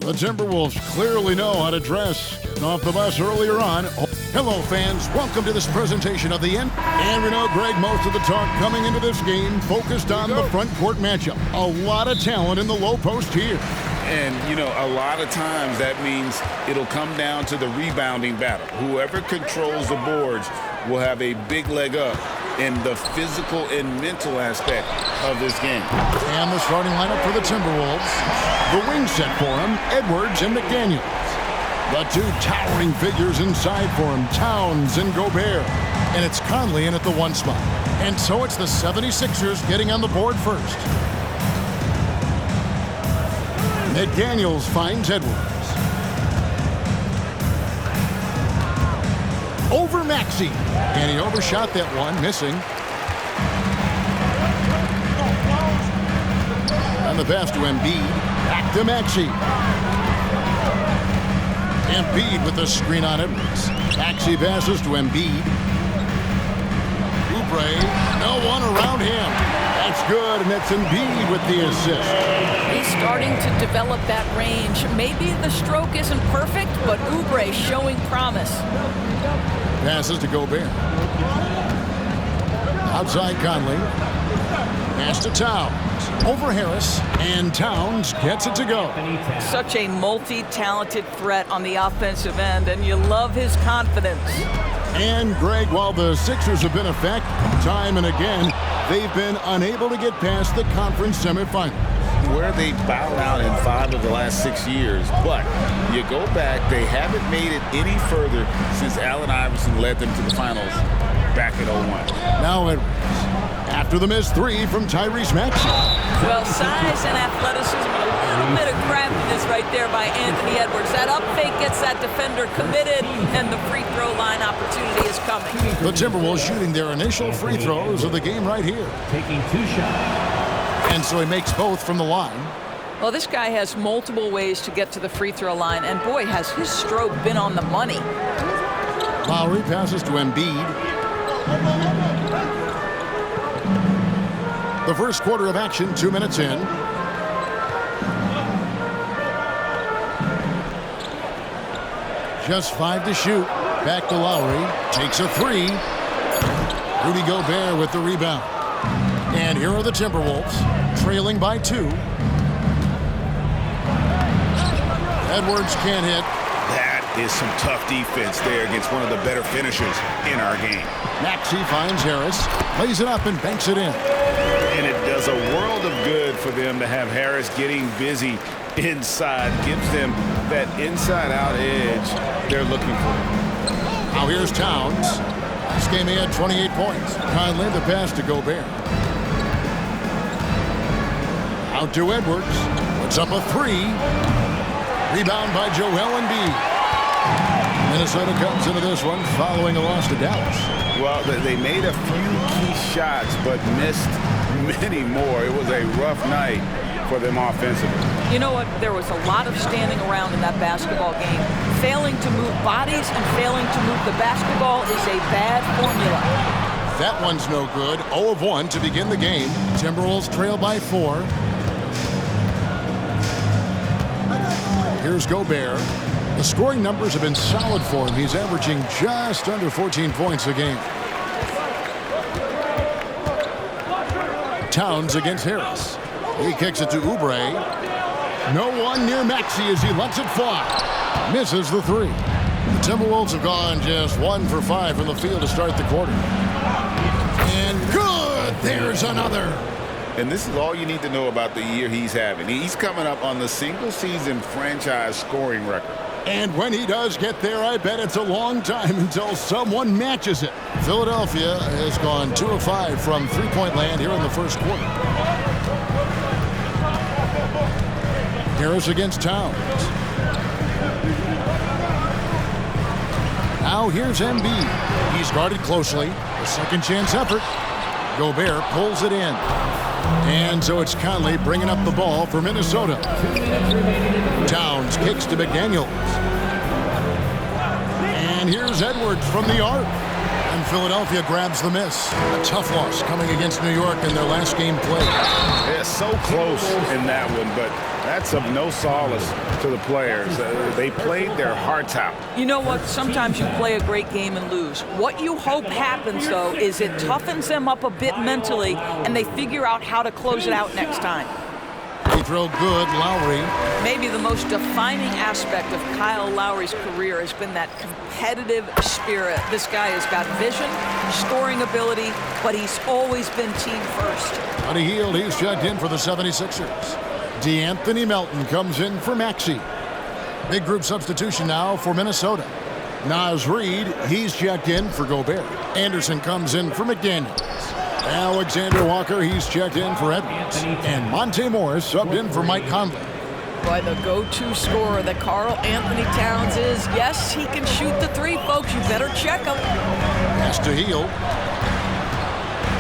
The Timberwolves clearly know how to dress. Getting off the bus earlier on. Hello, fans. Welcome to this presentation of the end. And we know, Greg, most of the talk coming into this game focused on the front court matchup. A lot of talent in the low post here. And, you know, a lot of times that means it'll come down to the rebounding battle. Whoever controls the boards will have a big leg up in the physical and mental aspect of this game. And the starting lineup for the Timberwolves. The wing set for him, Edwards and McDaniels. The two towering figures inside for him, Towns and Gobert. And it's Conley in at the 1 spot. And so it's the 76ers getting on the board first. McDaniels finds Edwards. Over Maxey. And he overshot that one, missing. And the pass to Embiid. Back to Maxey. Embiid with the screen on Edwards. Maxey passes to Embiid. Oubre, no one around him. That's good, and it's Embiid with the assist. He's starting to develop that range. Maybe the stroke isn't perfect, but Oubre showing promise. Passes to Gobert. Outside Conley. Pass to Towns. Over Harris, and Towns gets it to go. Such a multi-talented threat on the offensive end, and you love his confidence. And, Greg, while the Sixers have been a fact time and again, they've been unable to get past the conference semifinals. Where they bowed out in 5 of the last 6 years. But you go back, they haven't made it any further since Allen Iverson led them to the finals back in 01. Now Edwards. After the missed 3 from Tyrese Maxey. Well, size and athleticism, a little bit of craftiness right there by Anthony Edwards. That up fake gets that defender committed, and the free throw line opportunity is coming. The Timberwolves shooting their initial free throws of the game right here. Taking 2 shots. And so he makes both from the line. Well, this guy has multiple ways to get to the free throw line, and boy, has his stroke been on the money. Lowry passes to Embiid. The first quarter of action, 2 minutes in. Just 5 to shoot. Back to Lowry. Takes a 3. Rudy Gobert with the rebound. And here are the Timberwolves, trailing by 2. Edwards can't hit. That is some tough defense there against one of the better finishers in our game. Maxey finds Harris, plays it up and banks it in. And it does a world of good for them to have Harris getting busy inside. Gives them that inside-out edge they're looking for. Now here's Towns. This game he had 28 points. Conley the pass to Gobert. Out to Edwards. Puts up a 3. Rebound by Joel Embiid. Minnesota comes into this one following a loss to Dallas. Well, they made a few key shots, but missed many more. It was a rough night for them offensively. You know what? There was a lot of standing around in that basketball game. Failing to move bodies and failing to move the basketball is a bad formula. That one's no good. 0 of 1 to begin the game. Timberwolves trail by 4. Here's Gobert. The scoring numbers have been solid for him. He's averaging just under 14 points a game. Towns against Harris. He kicks it to Oubre. No one near Maxey as he lets it fly. Misses the 3. The Timberwolves have gone just 1 for 5 from the field to start the quarter. And good! There's another. And this is all you need to know about the year he's having. He's coming up on the single-season franchise scoring record. And when he does get there, I bet it's a long time until someone matches it. Philadelphia has gone 2 of 5 from three-point land here in the first quarter. Harris against Towns. Now here's Embiid. He's guarded closely. A second chance effort. Gobert pulls it in. And so it's Conley bringing up the ball for Minnesota. Towns kicks to McDaniels. And here's Edwards from the arc. And Philadelphia grabs the miss. A tough loss coming against New York in their last game played. Yeah, so close in that one, but That's of no solace to the players. They played their hearts out. You know what? Sometimes you play a great game and lose. What you hope happens, though, is it toughens them up a bit mentally, and they figure out how to close it out next time. Free throw good, Lowry. Maybe the most defining aspect of Kyle Lowry's career has been that competitive spirit. This guy has got vision, scoring ability, but he's always been team first. Buddy Hield, he's checked in for the 76ers. DeAnthony Melton comes in for Maxey. Big group substitution now for Minnesota. Naz Reid, he's checked in for Gobert. Anderson comes in for McDaniels. Alexander Walker, he's checked in for Edwards. And Monte Morris subbed in for Mike Conley. Boy, the go-to scorer that Karl Anthony Towns is. Yes, he can shoot the three, folks. You better check him. Pass to Hield.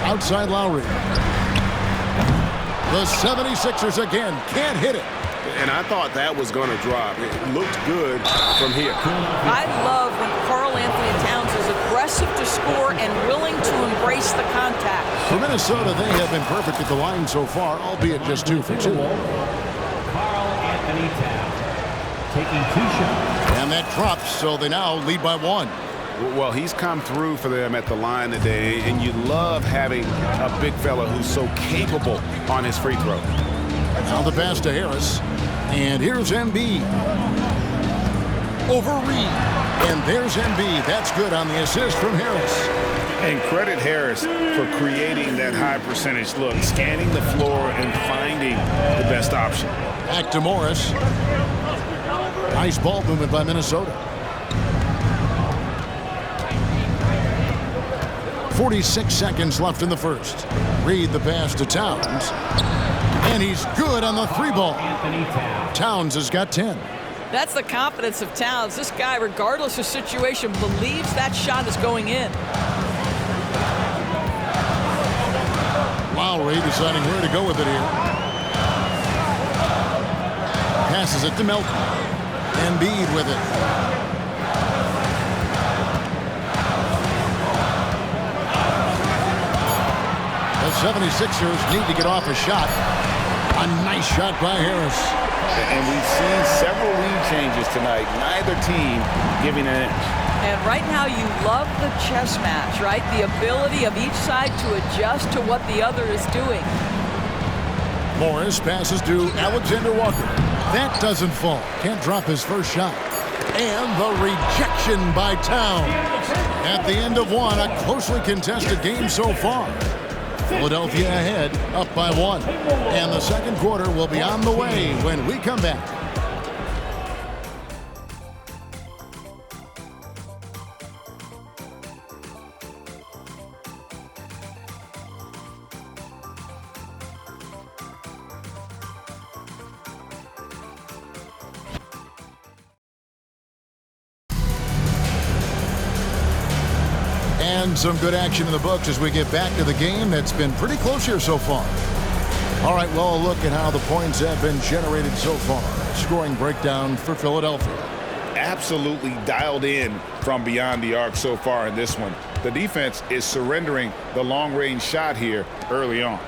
Outside Lowry. The 76ers again can't hit it. And I thought that was going to drop. It looked good from here. I love when Karl Anthony Towns is aggressive to score and willing to embrace the contact. For Minnesota, they have been perfect at the line so far, albeit just 2 for 2. Karl Anthony Towns taking 2 shots. And that drops, so they now lead by 1. Well, he's come through for them at the line today, and you love having a big fella who's so capable on his free throw. Now the pass to Harris. And here's Embiid. Over Reed. And there's Embiid. That's good on the assist from Harris. And credit Harris for creating that high percentage look, scanning the floor and finding the best option. Back to Morris. Nice ball movement by Minnesota. 46 seconds left in the first. Reed the pass to Towns. And he's good on the 3-ball. Towns has got 10. That's the confidence of Towns. This guy, regardless of situation, believes that shot is going in. Lowry deciding where to go with it here. Passes it to Melton. Embiid with it. The 76ers need to get off a shot. A nice shot by Harris. And we've seen several lead changes tonight. Neither team giving an inch. And right now you love the chess match, right? The ability of each side to adjust to what the other is doing. Morris passes to Alexander Walker. That doesn't fall. Can't drop his first shot. And the rejection by Towns. At the end of one, a closely contested game so far. Philadelphia ahead, up by 1. And the second quarter will be on the way when we come back. And some good action in the books as we get back to the game that's been pretty close here so far. All right, well, a look at how the points have been generated so far. Scoring breakdown for Philadelphia. Absolutely dialed in from beyond the arc so far in this one. The defense is surrendering the long-range shot here early on.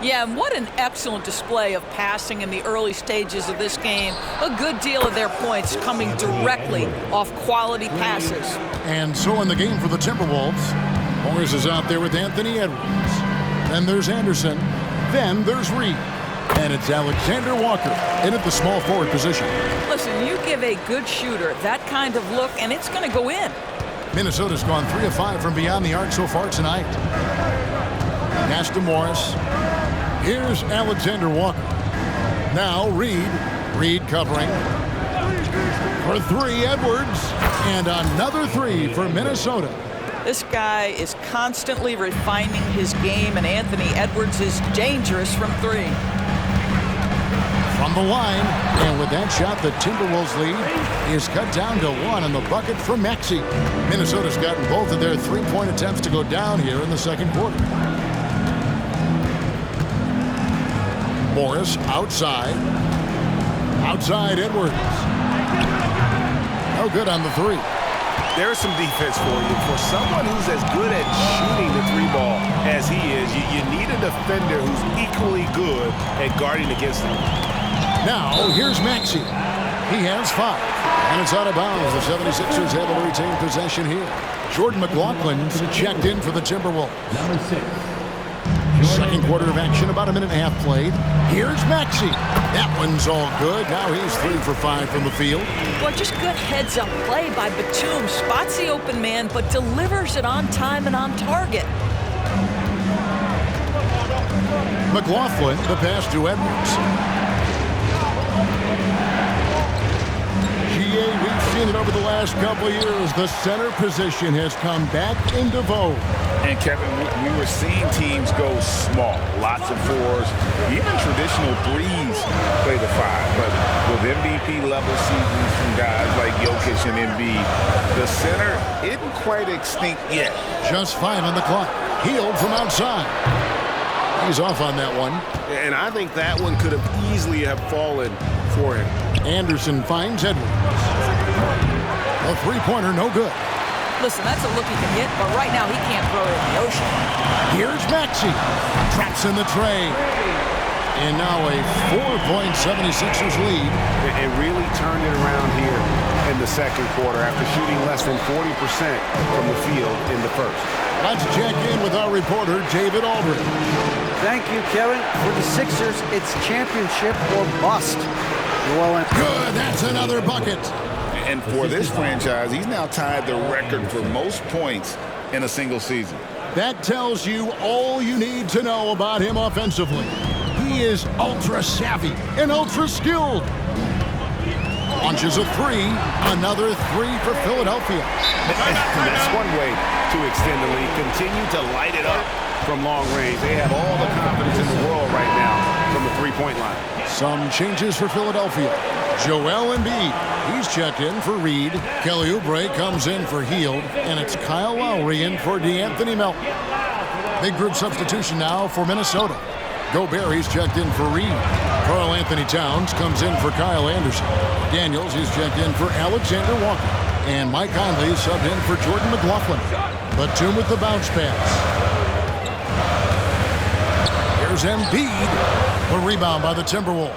Yeah, and what an excellent display of passing in the early stages of this game. A good deal of their points coming directly off quality passes. And so in the game for the Timberwolves, Morris is out there with Anthony Edwards. Then there's Anderson. Then there's Reed. And it's Alexander Walker in at the small forward position. Listen, you give a good shooter that kind of look, and it's going to go in. Minnesota's gone 3 of 5 from beyond the arc so far tonight. Pass to Morris. Here's Alexander Walker. Now Reed. Reed covering. For 3, Edwards. And another 3 for Minnesota. This guy is constantly refining his game, and Anthony Edwards is dangerous from 3. From the line, and with that shot, the Timberwolves lead is cut down to 1 on the bucket from Maxey. Minnesota's gotten both of their 3-point attempts to go down here in the second quarter. Morris outside. Outside Edwards. No good on the 3. There's some defense for you. For someone who's as good at shooting the 3-ball as he is, you need a defender who's equally good at guarding against him. Now, here's Maxey. He has 5. And it's out of bounds. The 76ers able to retain possession here. Jordan McLaughlin's checked in for the Timberwolves. Number 6. Second quarter of action, about a minute and a half played. Here's Maxey. That one's all good. Now he's 3 for 5 from the field. Well, just good heads-up play by Batum. Spots the open man, but delivers it on time and on target. McLaughlin, the pass to Edwards. We've seen it over the last couple of years. The center position has come back into vogue. And Kevin, we were seeing teams go small, lots of 4s, even traditional 3s play the 5. But with MVP level seasons from guys like Jokic and Embiid, the center isn't quite extinct yet. Just 5 on the clock. Healed from outside. He's off on that one. And I think that one could have easily have fallen for him. Anderson finds Edwards. A three-pointer, no good. Listen, that's a look he can hit, but right now he can't throw it in the ocean. Here's Maxey. Traps in the tray. And now a 4-point 76ers lead. It really turned it around here in the second quarter after shooting less than 40% from the field in the first. Let's check in with our reporter, David Aldridge. Thank you, Kevin. For the Sixers, it's championship or bust. Good, that's another bucket. And for this franchise, he's now tied the record for most points in a single season. That tells you all you need to know about him offensively. He is ultra savvy and ultra skilled. Launches a 3, another 3 for Philadelphia. That's one way to extend the lead. Continue to light it up from long range. They have all the confidence in the world right now from the three-point line. Some changes for Philadelphia. Joel Embiid, he's checked in for Reed. Kelly Oubre comes in for Hield, and it's Kyle Lowry in for DeAnthony Melton. Big group substitution now for Minnesota. Gobert, he's checked in for Reed. Karl Anthony Towns comes in for Kyle Anderson. Daniels, he's checked in for Alexander Walker. And Mike Conley is subbed in for Jordan McLaughlin. Batum with the bounce pass. Here's Embiid. The rebound by the Timberwolves.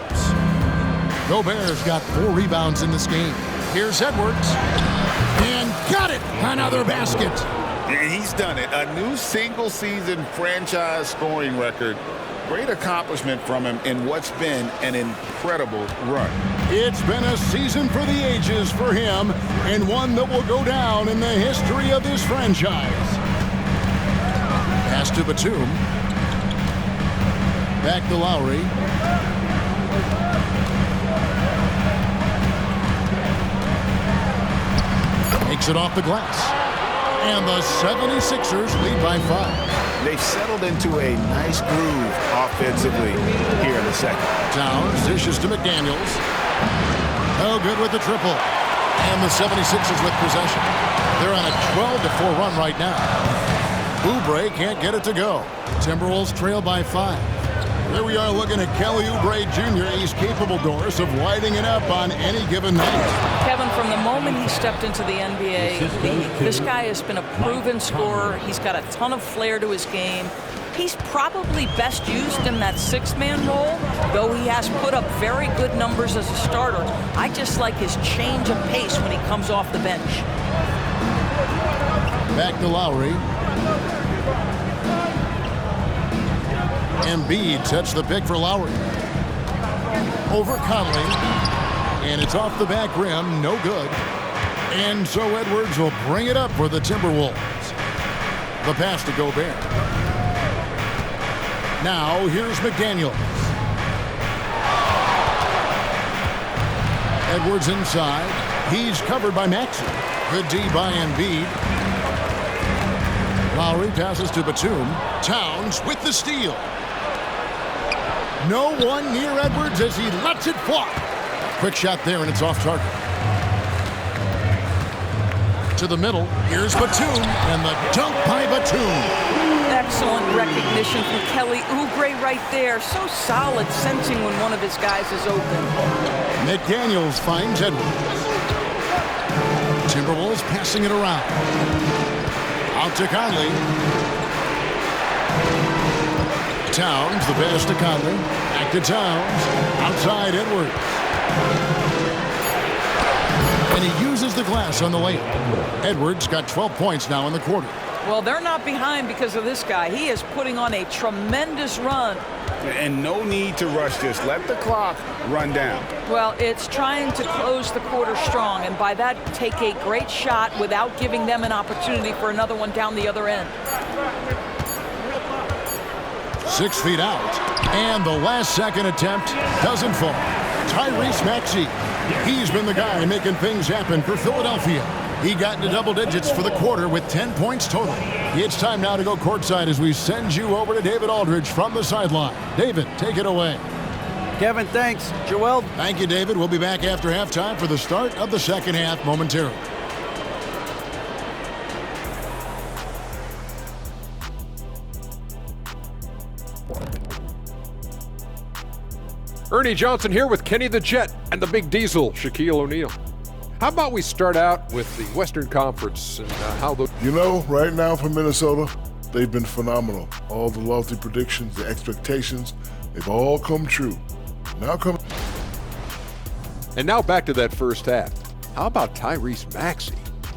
Gobert's got 4 rebounds in this game. Here's Edwards. And got it! Another basket. And he's done it. A new single-season franchise scoring record. Great accomplishment from him in what's been an incredible run. It's been a season for the ages for him, and one that will go down in the history of this franchise. Pass to Batum. Back to Lowry. Makes it off the glass. And the 76ers lead by 5. They've settled into a nice groove offensively here in the second. Towns dishes to McDaniels. Oh, good with the triple. And the 76ers with possession. They're on a 12-4 run right now. Oubre can't get it to go. Timberwolves trail by 5. Here we are looking at Kelly Oubre Jr. He's capable, Doris, of lighting it up on any given night. Kevin, from the moment he stepped into the NBA league, this guy has been a proven scorer. He's got a ton of flair to his game. He's probably best used in that 6-man role, though he has put up very good numbers as a starter. I just like his change of pace when he comes off the bench. Back to Lowry. Embiid sets the pick for Lowry. Over Conley. And it's off the back rim, no good. And so Edwards will bring it up for the Timberwolves. The pass to Gobert. Now here's McDaniels. Edwards inside. He's covered by Maxey. Good D by Embiid. Lowry passes to Batum. Towns with the steal. No one near Edwards as he lets it fly. Quick shot there, and it's off target. To the middle. Here's Batum, and the dunk by Batum. Excellent recognition from Kelly Oubre right there. So solid, sensing when one of his guys is open. McDaniels finds Edwards. Timberwolves passing it around. Out to Conley. Towns, the pass to Conley. Back to Towns. Outside Edwards. And he uses the glass on the layup. Edwards got 12 points now in the quarter. Well, they're not behind because of this guy. He is putting on a tremendous run. And no need to rush this. Let the clock run down. Well, it's trying to close the quarter strong, and by that, take a great shot without giving them an opportunity for another one down the other end. 6 feet out, and the last second attempt doesn't fall. Tyrese Maxey, he's been the guy making things happen for Philadelphia. He got into double digits for the quarter with 10 points total. It's time now to go courtside as we send you over to David Aldridge from the sideline. David, take it away. Kevin, thanks. Joel. Thank you, David. We'll be back after halftime for the start of the second half momentarily. Ernie Johnson here with Kenny the Jet and the Big Diesel, Shaquille O'Neal. How about we start out with the Western Conference and how the... You know, right now for Minnesota, they've been phenomenal. All the lofty predictions, the expectations, they've all come true. And now back to that first half. How about Tyrese Maxey?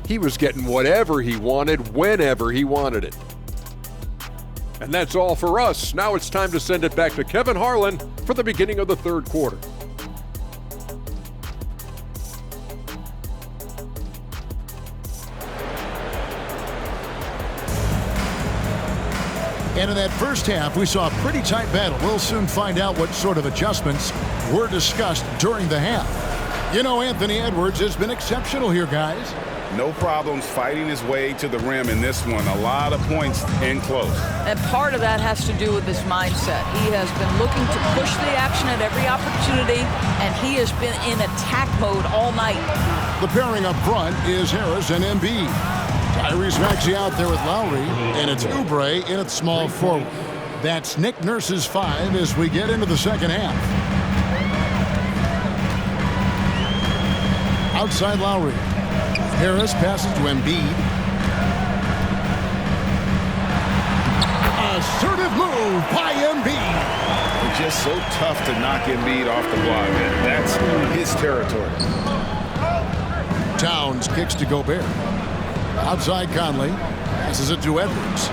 He was getting whatever he wanted, whenever he wanted it. And that's all for us. Now it's time to send it back to Kevin Harlan for the beginning of the third quarter. And in that first half, we saw a pretty tight battle. We'll soon find out what sort of adjustments were discussed during the half. You know, Anthony Edwards has been exceptional here, guys. No problems fighting his way to the rim in this one. A lot of points in close. And part of that has to do with his mindset. He has been looking to push the action at every opportunity, and he has been in attack mode all night. The pairing up front is Harris and Embiid. Tyrese Maxey out there with Lowry, and it's Oubre in at small forward. That's Nick Nurse's 5 as we get into the second half. Outside Lowry. Harris passes to Embiid. Assertive move by Embiid. It's just so tough to knock Embiid off the block. That's his territory. Towns kicks to Gobert. Outside Conley. Passes it to Edwards.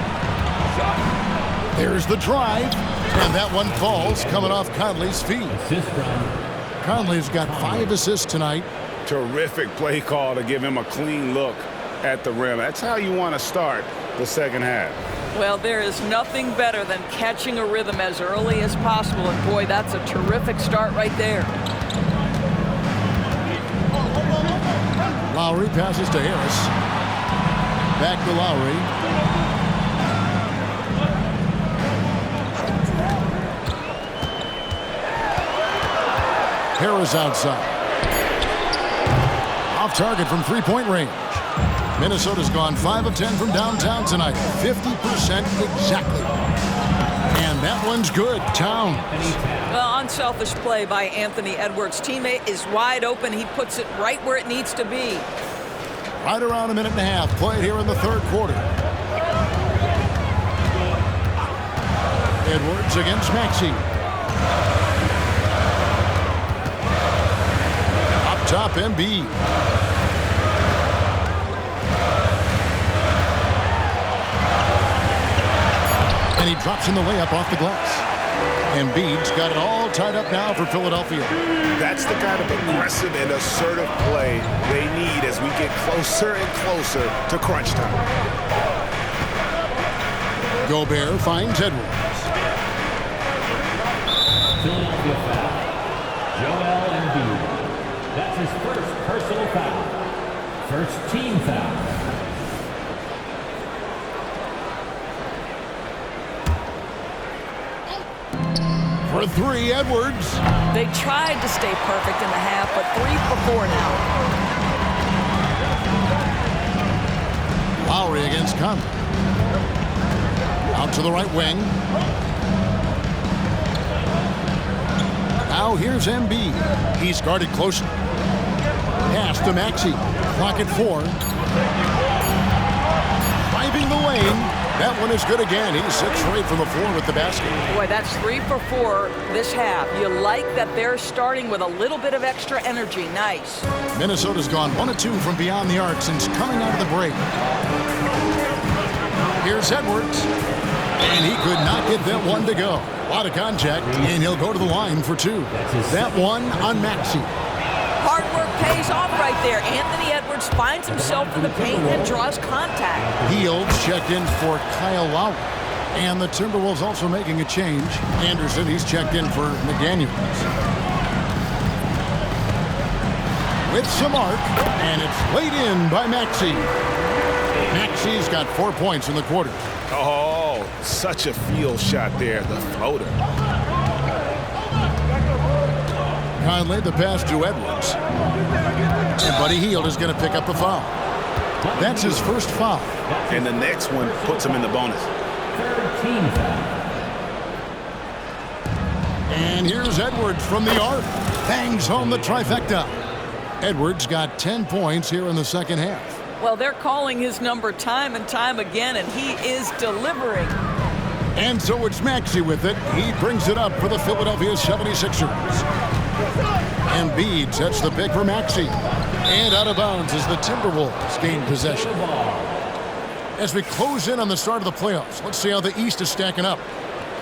There's the drive. And that one falls coming off Conley's feet. Conley's got 5 assists tonight. Terrific play call to give him a clean look at the rim. That's how you want to start the second half. Well, there is nothing better than catching a rhythm as early as possible. And boy, that's a terrific start right there. Lowry passes to Harris. Back to Lowry. Harris outside. Off target from three-point range. Minnesota's gone 5 of 10 from downtown tonight. 50% exactly. And that one's good. Towns. Well, unselfish play by Anthony Edwards. Teammate is wide open. He puts it right where it needs to be. Right around a minute and a half played here in the third quarter. Edwards against Maxey. Up top, Embiid. And he drops in the layup off the glass. Embiid's got it all tied up now for Philadelphia. That's the kind of aggressive and assertive play they need as we get closer and closer to crunch time. Gobert finds Edwards. Philadelphia foul. Joel Embiid. That's his first personal foul. First team foul. For 3, Edwards. They tried to stay perfect in the half, but 3 for 4 now. Lowry against Conley. Out to the right wing. Now here's Embiid. He's guarded closely. Pass to Maxey. Clock at 4. Driving the lane. That one is good again. He's 6 for 8 from the floor with the basket. Boy, that's 3 for 4 this half. You like that they're starting with a little bit of extra energy. Nice. Minnesota's gone 1 of 2 from beyond the arc since coming out of the break. Here's Edwards. And he could not get that one to go. A lot of contact, and he'll go to the line for 2. That one on Maxey. Hard work pays off right there. Anthony Edwards finds himself in the paint and draws contact. Hield checked in for Kyle Lowry. And the Timberwolves also making a change. Anderson, he's checked in for McDaniels. With some arc, and it's laid in by Maxey. Maxey's got 4 points in the quarter. Oh, such a field shot there, the floater. Conley, the pass to Edwards. And Buddy Hield is going to pick up a foul. That's his first foul. And the next one puts him in the bonus. And here's Edwards from the arc. Bangs home the trifecta. Edwards got 10 points here in the second half. Well, they're calling his number time and time again, and he is delivering. And so it's Maxey with it. He brings it up for the Philadelphia 76ers. Embiid sets the pick for Maxey. And out of bounds as the Timberwolves gain possession. As we close in on the start of the playoffs, let's see how the East is stacking up.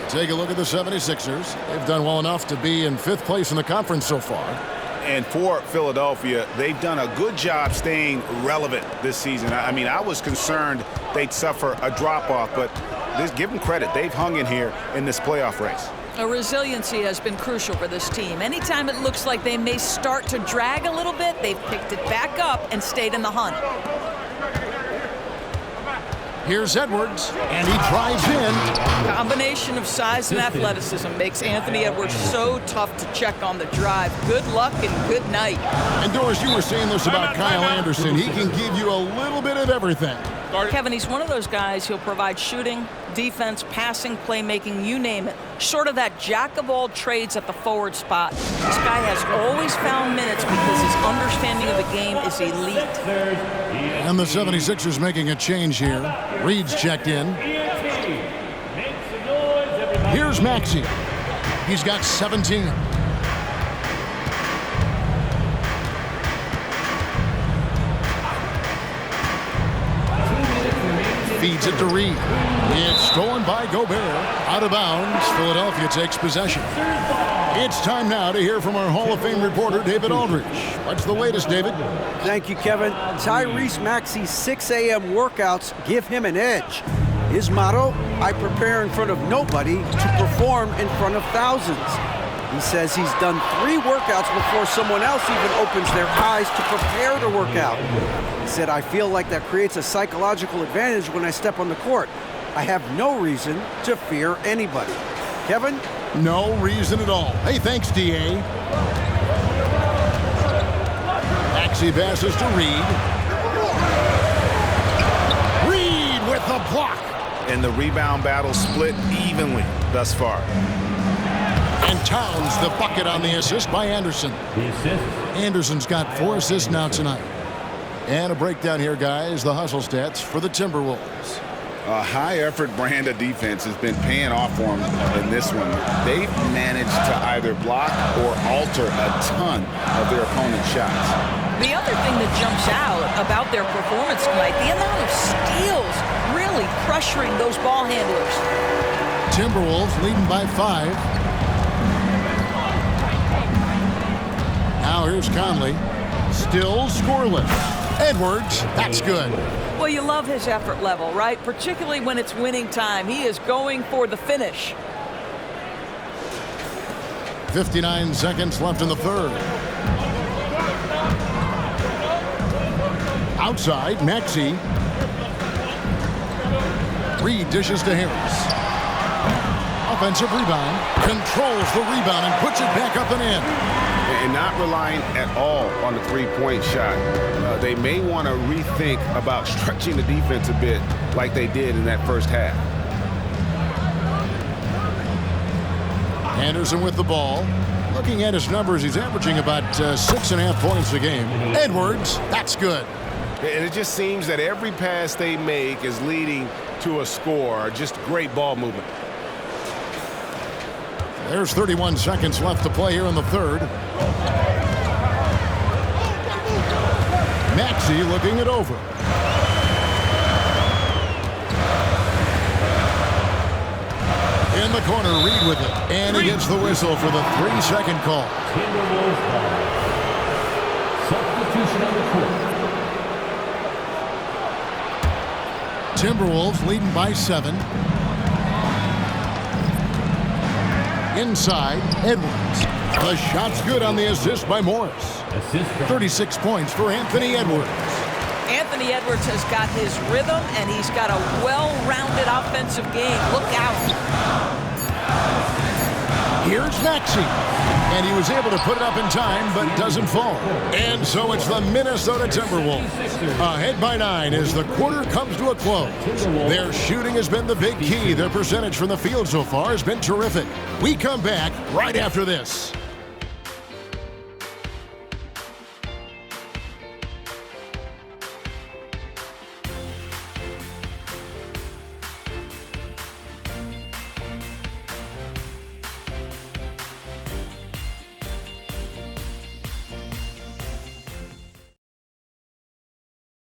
Take a look at the 76ers. They've done well enough to be in 5th place in the conference so far. And for Philadelphia, they've done a good job staying relevant this season. I mean, I was concerned they'd suffer a drop-off, but give them credit. They've hung in here in this playoff race. Resiliency has been crucial for this team. Anytime it looks like they may start to drag a little bit, they've picked it back up and stayed in the hunt. Here's Edwards, and he drives in. Combination of size and athleticism makes Anthony Edwards so tough to check on the drive. Good luck and good night. And Doris, you were saying this about Kyle Anderson. He can give you a little bit of everything. Kevin, he's one of those guys who'll provide shooting, defense, passing, playmaking, you name it. Sort of that jack of all trades at the forward spot. This guy has always found minutes because his understanding of the game is elite. And the 76ers making a change here. Reed's checked in. Here's Maxey. He's got 17. Feeds it to Reed. It's stolen by Gobert. Out of bounds. Philadelphia takes possession. It's time now to hear from our Hall of Fame reporter, David Aldridge. What's the latest, David? Thank you, Kevin. Tyrese Maxey's 6 a.m. workouts give him an edge. His motto, I prepare in front of nobody to perform in front of thousands. He says he's done 3 workouts before someone else even opens their eyes to prepare to work out. He said, I feel like that creates a psychological advantage when I step on the court. I have no reason to fear anybody. Kevin? No reason at all. Hey, thanks, D.A. Maxey passes to Reed. Reed with the block. And the rebound battle split evenly thus far. And Towns the bucket on the assist by Anderson. Anderson's got 4 assists now tonight. And a breakdown here, guys. The hustle stats for the Timberwolves. A high-effort brand of defense has been paying off for them in this one. They've managed to either block or alter a ton of their opponent's shots. The other thing that jumps out about their performance tonight, the amount of steals really pressuring those ball handlers. Timberwolves leading by 5. Now here's Conley. Still scoreless. Edwards, that's good. Well, you love his effort level, right? Particularly when it's winning time. He is going for the finish. 59 seconds left in the third. Outside, Maxey. Reed dishes to Harris. Offensive rebound. Controls the rebound and puts it back up and in. And not relying at all on the three-point shot. They may want to rethink about stretching the defense a bit like they did in that first half. Anderson with the ball. Looking at his numbers, he's averaging about 6.5 points a game. Edwards, that's good. And it just seems that every pass they make is leading to a score. Just great ball movement. There's 31 seconds left to play here in the third. Maxey looking it over. In the corner, Reed with it. And he gets the whistle for the 3-second call. Timberwolves ball. Substitution on the court. Timberwolves leading by 7. Inside, Edwards. The shot's good on the assist by Morris. 36 points for Anthony Edwards. Anthony Edwards has got his rhythm, and he's got a well-rounded offensive game. Look out. Here's Maxey. And he was able to put it up in time, but doesn't fall. And so it's the Minnesota Timberwolves ahead by 9 as the quarter comes to a close. Their shooting has been the big key. Their percentage from the field so far has been terrific. We come back right after this.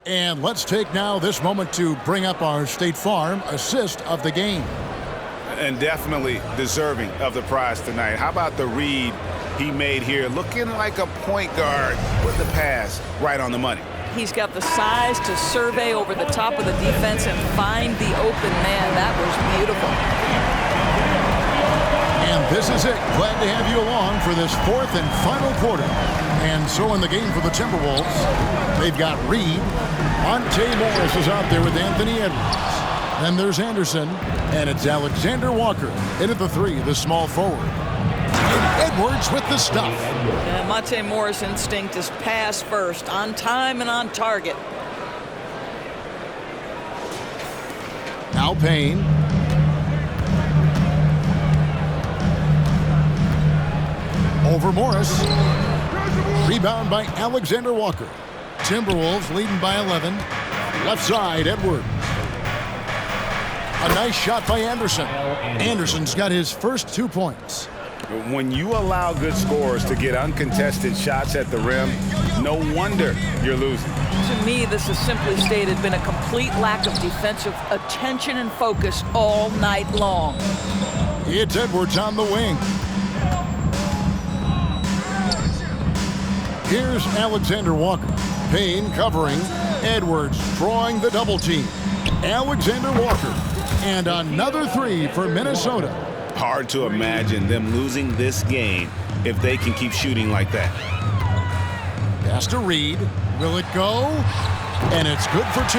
And let's take now this moment to bring up our State Farm assist of the game. And definitely deserving of the prize tonight. How about the read he made here? Looking like a point guard with the pass right on the money. He's got the size to survey over the top of the defense and find the open man. That was beautiful. And this is it. Glad to have you along for this fourth and final quarter. And so in the game for the Timberwolves, they've got Reed. Monte Morris is out there with Anthony Edwards. Then there's Anderson, and it's Alexander Walker. In at the 3, the small forward. And Edwards with the stuff. And Monte Morris' instinct is pass first, on time and on target. Now Payne. Over Morris. Rebound by Alexander Walker. Timberwolves leading by 11. Left side, Edwards. A nice shot by Anderson. Anderson's got his first 2 points. When you allow good scorers to get uncontested shots at the rim, no wonder you're losing. To me, this has simply stated been a complete lack of defensive attention and focus all night long. It's Edwards on the wing. Here's Alexander Walker. Payne covering. Edwards drawing the double team. Alexander Walker. And another 3 for Minnesota. Hard to imagine them losing this game if they can keep shooting like that. Pass to Reed. Will it go? And it's good for 2.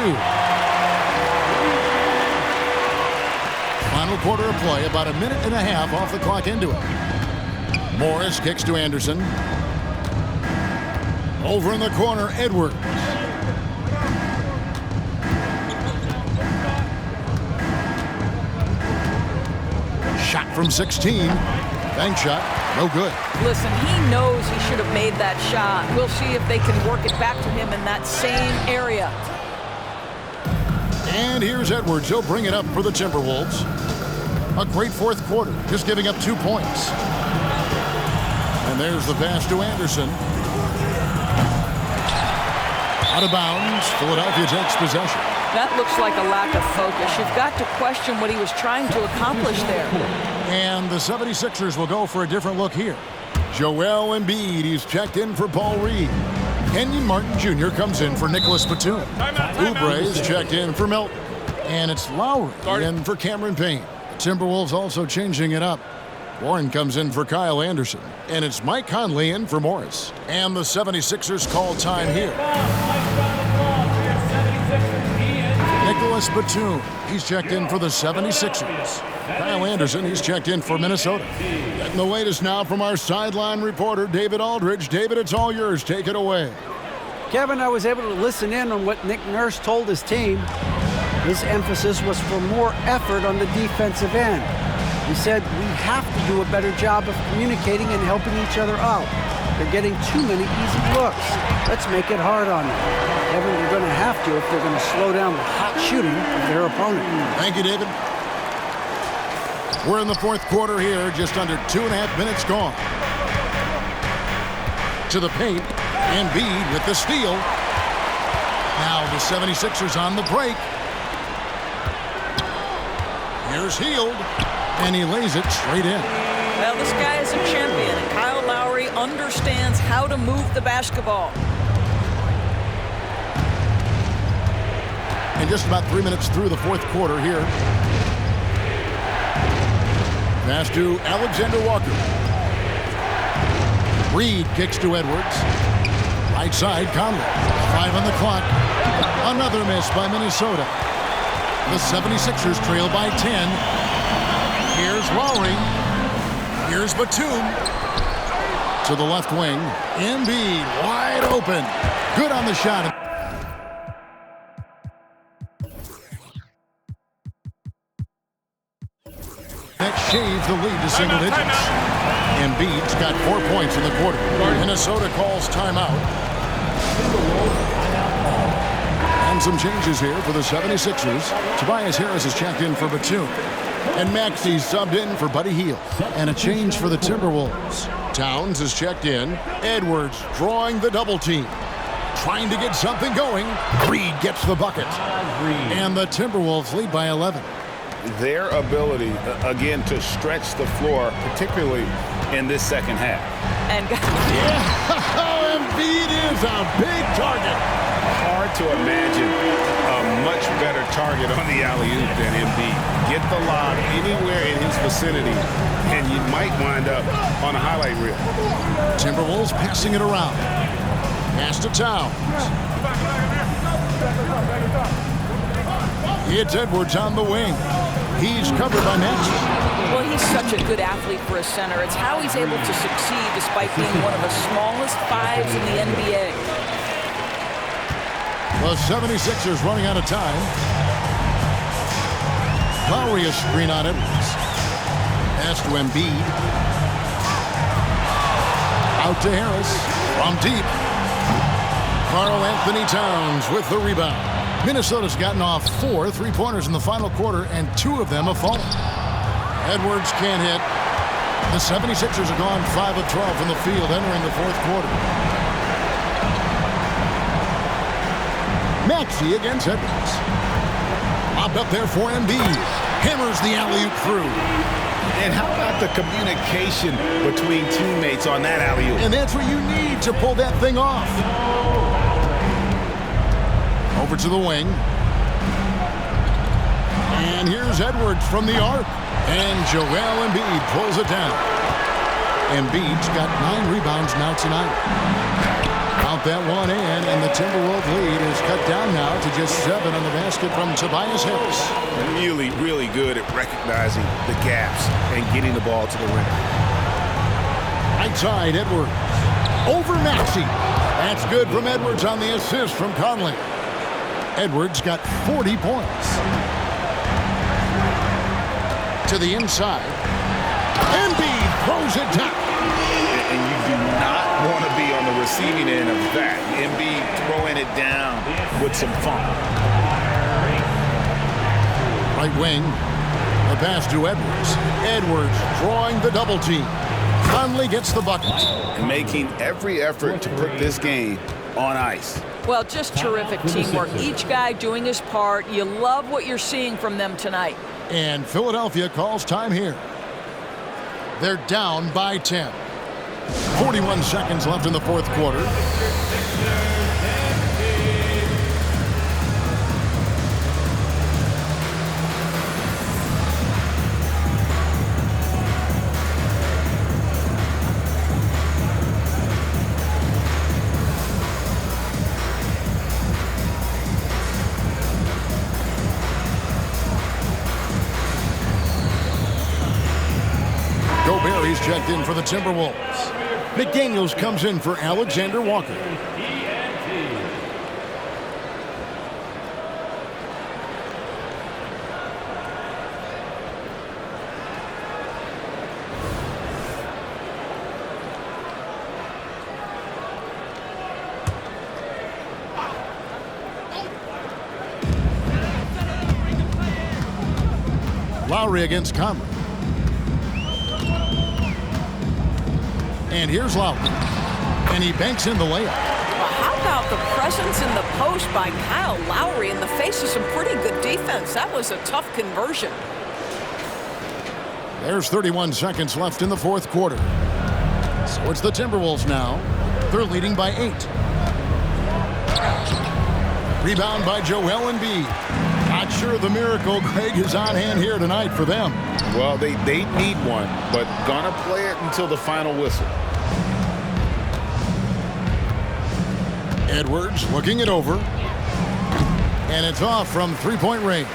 Final quarter of play, about a minute and a half off the clock into it. Morris kicks to Anderson. Over in the corner, Edwards. Shot from 16. Bank shot. No good. Listen, he knows he should have made that shot. We'll see if they can work it back to him in that same area. And here's Edwards. He'll bring it up for the Timberwolves. A great fourth quarter, just giving up 2 points. And there's the pass to Anderson. Out of bounds. Philadelphia takes possession. That looks like a lack of focus. You've got to question what he was trying to accomplish there. And the 76ers will go for a different look here. Joel Embiid, he's checked in for Paul Reed. Kenyon Martin Jr. comes in for Nicholas Batum. Oubre is checked in for Milton. And it's Lowry in for Cameron Payne. The Timberwolves also changing it up. Warren comes in for Kyle Anderson. And it's Mike Conley in for Morris. And the 76ers call time here. Nicholas Batum, he's checked in for the 76ers. Kyle Anderson, he's checked in for Minnesota. Getting the latest now from our sideline reporter, David Aldridge. David, it's all yours. Take it away. Kevin, I was able to listen in on what Nick Nurse told his team. His emphasis was for more effort on the defensive end. He said, we have to do a better job of communicating and helping each other out. They're getting too many easy looks. Let's make it hard on them. Evan, they're going to have to if they're going to slow down the hot shooting of their opponent. Thank you, David. We're in the fourth quarter here, just under 2.5 minutes gone. To the paint, Embiid with the steal. Now the 76ers on the break. Here's Hield, and he lays it straight in. Well, this guy is a champion, and Kyle Lowry understands how to move the basketball. And just about 3 minutes through the fourth quarter here. Pass to Alexander Walker. Reed kicks to Edwards. Right side, Conley. 5 on the clock. Another miss by Minnesota. The 76ers trail by 10. Here's Lowry. Here's Batum. To the left wing. Embiid wide open. Good on the shot. That shaves the lead to single digits. Embiid's got 4 points in the quarter. Minnesota calls timeout. And some changes here for the 76ers. Tobias Harris is checked in for Batum. And Maxey's subbed in for Buddy Hield. And a change for the Timberwolves. Towns is checked in. Edwards drawing the double team. Trying to get something going. Reed gets the bucket. And the Timberwolves lead by 11. Their ability, again, to stretch the floor, particularly in this second half. And Embiid is a big target. Hard to imagine a much better target on the alley-oop than Embiid. Get the lob anywhere in his vicinity, and you might wind up on a highlight reel. Timberwolves passing it around. Pass to Towns. It's Edwards on the wing. He's covered by Maxey. well, he's such a good athlete for a center. It's how he's able to succeed despite being one of the smallest fives in the NBA. The 76ers running out of time. Lowry a screen on Edwards. Pass to Embiid. Out to Harris. From deep. Karl Anthony Towns with the rebound. Minnesota's gotten off 4 3-pointers in the final quarter, and 2 of them have fallen. Edwards can't hit. The 76ers have gone 5 of 12 from the field entering the fourth quarter. Maxey against Edwards. Lobbed up there for Embiid. Hammers the alley-oop through. And how about the communication between teammates on that alley-oop? And that's what you need to pull that thing off. Over to the wing. And here's Edwards from the arc. And Joel Embiid pulls it down. Embiid's got 9 rebounds now tonight. Count that one in, and the Timberwolves lead is cut down now to just 7 on the basket from Tobias Harris. Really, really good at recognizing the gaps and getting the ball to the rim. Right side, Edwards. Over Maxey. That's good from Edwards on the assist from Conley. Edwards got 40 points. To the inside. Embiid throws it down. And you do not want to be on the receiving end of that. Embiid throwing it down with some fun. Right wing. The pass to Edwards. Edwards drawing the double team. Conley gets the bucket. And making every effort to put this game on ice. Well, just terrific teamwork. Each guy doing his part. You love what you're seeing from them tonight. And Philadelphia calls time here. They're down by 10. 41 seconds left in the fourth quarter. Gobert checked in for the Timberwolves. McDaniels comes in for Alexander Walker. Lowry against Conley. And here's Lowry. And he banks in the layup. Well, how about the presence in the post by Kyle Lowry in the face of some pretty good defense? That was a tough conversion. There's 31 seconds left in the fourth quarter. So it's the Timberwolves now. They're leading by 8. Rebound by Joel Embiid. Not sure the miracle, Greg, is on hand here tonight for them. Well, they need one, but gonna play it until the final whistle. Edwards looking it over. And it's off from three-point range.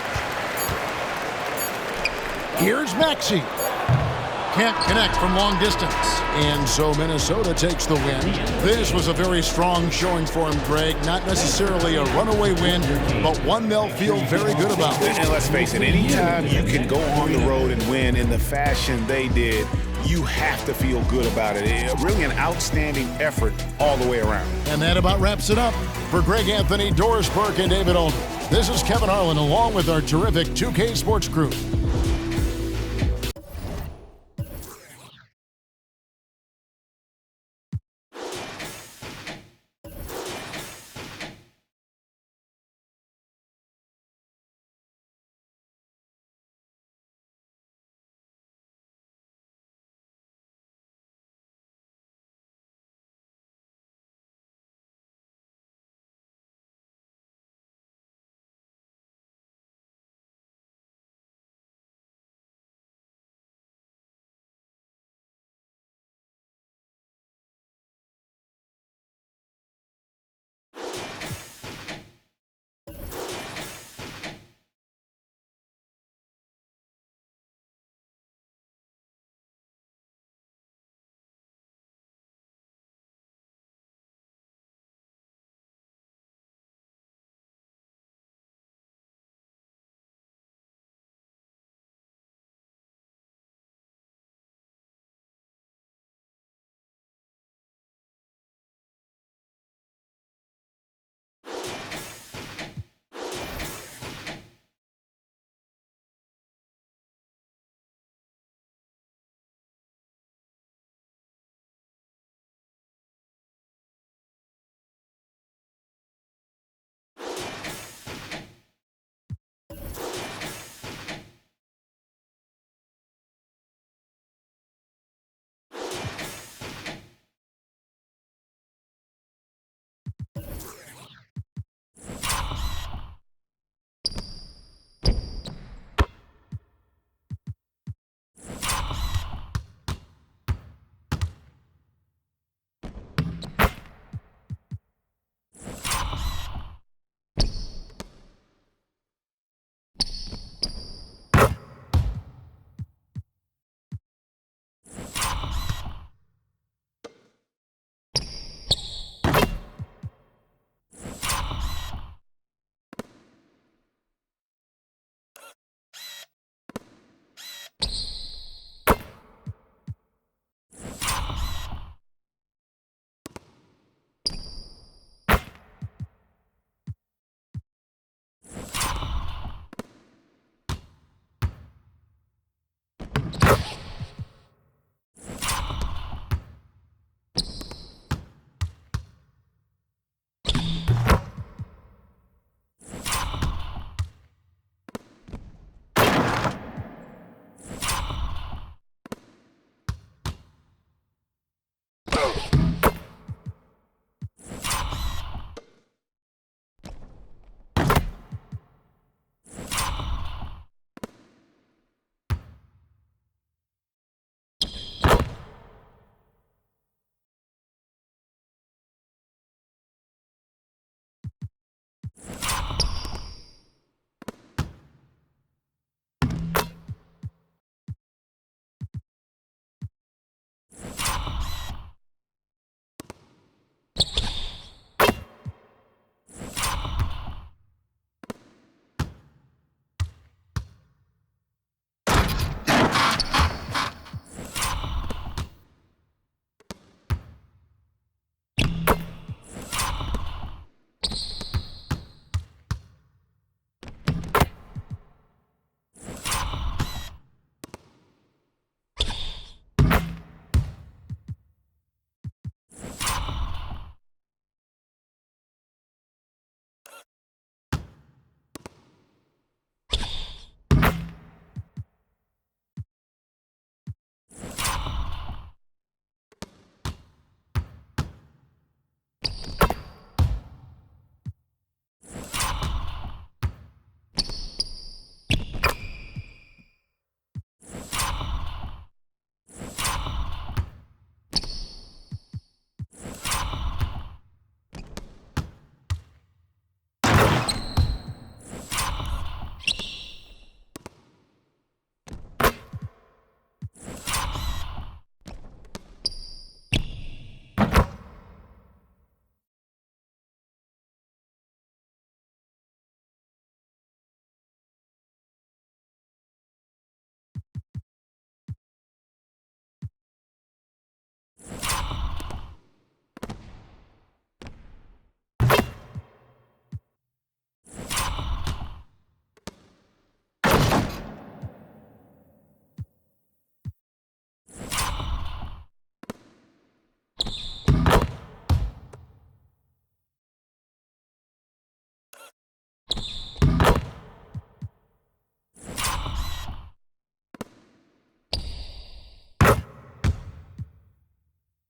Here's Maxey. Can't connect from long distance. And so Minnesota takes the win. This was a very strong showing for him, Greg. Not necessarily a runaway win, but one they'll feel very good about. And let's face it, anytime you can go on the road and win in the fashion they did, you have to feel good about it. Really an outstanding effort all the way around. And that about wraps it up. For Greg Anthony, Doris Burke, and David Aldridge, this is Kevin Harlan along with our terrific 2K Sports crew.